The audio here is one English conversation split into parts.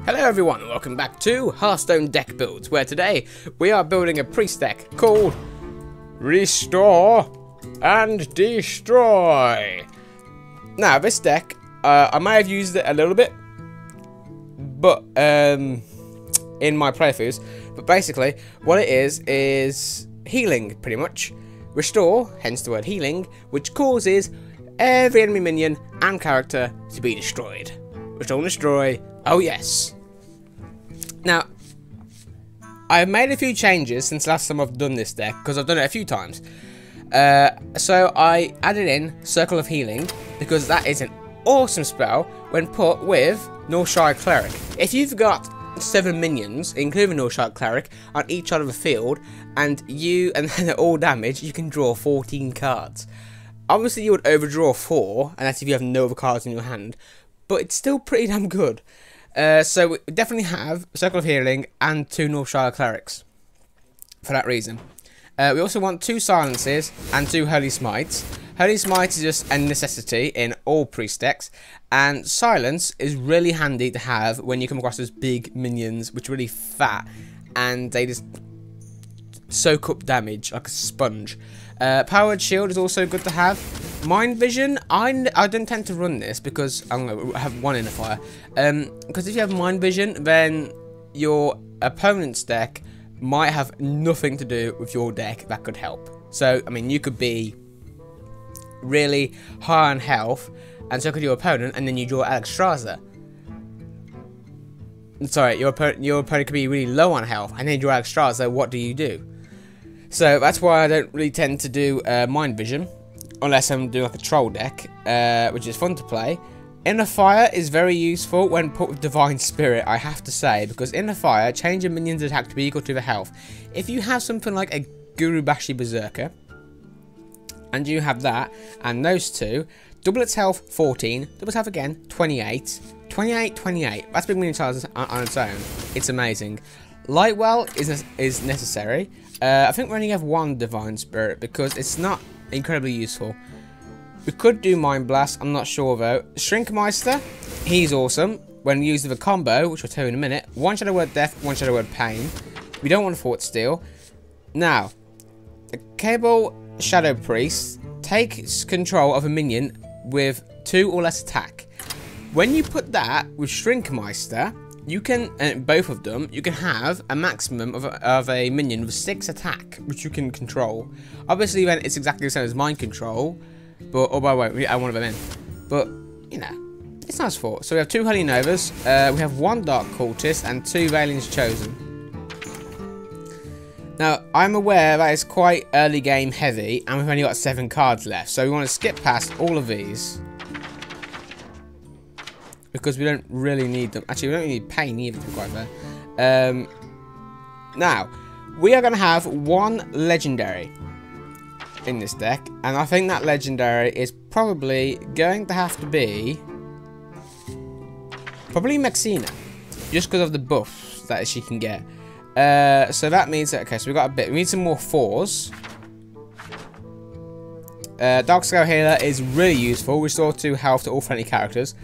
Hello everyone, and welcome back to Hearthstone deck builds, where today we are building a priest deck called Restore and Destroy. Now this deck, I may have used it a little bit, but in my playthroughs, but basically what it is healing pretty much. Restore, hence the word healing, which causes every enemy minion and character to be destroyed. Restore and destroy, oh yes. Now, I've made a few changes since last time I've done this deck, because I've done it a few times. So I added in Circle of Healing, because that is an awesome spell when put with Northshire Cleric. If you've got 7 minions, including Northshire Cleric, on each side of the field, and they're all damaged, you can draw 14 cards. Obviously you would overdraw 4, and that's if you have no other cards in your hand, but it's still pretty damn good. So we definitely have Circle of Healing and 2 Northshire Clerics for that reason. We also want 2 Silences and 2 Holy Smites. Holy Smite is just a necessity in all priest decks, and Silence is really handy to have when you come across those big minions which are really fat and they just soak up damage like a sponge. Powered Shield is also good to have. Mind Vision, I don't tend to run this because I'm going to have 1 in the fire. Because if you have Mind Vision, then your opponent's deck might have nothing to do with your deck that could help. So, I mean, you could be really high on health, and so could your opponent, and then you draw Alexstrasza. Sorry, your opponent could be really low on health, and then you draw Alexstrasza. What do you do? So that's why I don't really tend to do Mind Vision, unless I'm doing like a troll deck, which is fun to play. Inner Fire is very useful when put with Divine Spirit, I have to say, because Inner Fire, change a minion's attack to be equal to the health. If you have something like a Gurubashi Berserker, and you have that, and those 2, double its health 14, double its health again 28, 28, 28. That's big minion size on its own. It's amazing. Lightwell is necessary. I think we only have 1 Divine Spirit because it's not incredibly useful. We could do Mind Blast, I'm not sure though. Shrinkmeister, he's awesome when used with a combo, which I'll tell you in a minute. 1 Shadow Word Death, 1 Shadow Word Pain. We don't want Fort Steel. Now, the Cable Shadow Priest takes control of a minion with 2 or less attack. When you put that with Shrinkmeister, you can, both of them, you can have a maximum of a minion with 6 attack, which you can control. Obviously, then it's exactly the same as Mind Control, but, oh, by the way, we add 1 of them in. But, you know, it's nice for. So we have 2 Holy Novas, we have 1 Dark Cultist, and 2 Valen's Chosen. Now, I'm aware that it's quite early game heavy, and we've only got 7 cards left, so we want to skip past all of these, because we don't really need them. Actually, we don't need Pain either, to be quite fair. Now, we are going to have 1 Legendary in this deck, and I think that Legendary is probably going to have to be Mexina, just because of the buffs that she can get. So that means that, okay, so we got a bit, we need some more 4s. Darkscale Healer is really useful. Restore 2 health to all friendly characters.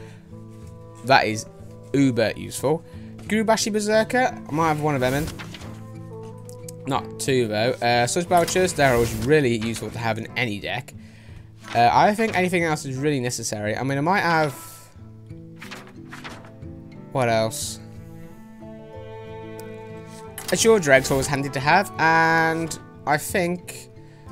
That is uber useful. Gurubashi Berserker, I might have 1 of them in. Not 2 though. Such Vouchers, they're always really useful to have in any deck. I think anything else is really necessary. I mean, I might have... What else? Azure Dreg's always handy to have, and I think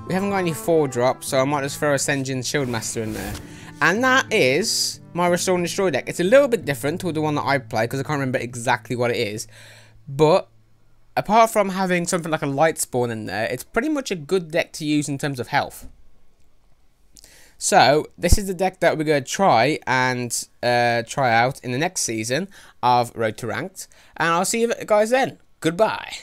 we haven't got any 4-drops, so I might just throw a Senjin Shieldmaster in there. And that is my Restore and Destroy deck. It's a little bit different to the one that I play, because I can't remember exactly what it is. But, apart from having something like a Light Spawn in there, it's pretty much a good deck to use in terms of health. So, this is the deck that we're going to try and try out in the next season of Road to Ranked. And I'll see you guys then. Goodbye.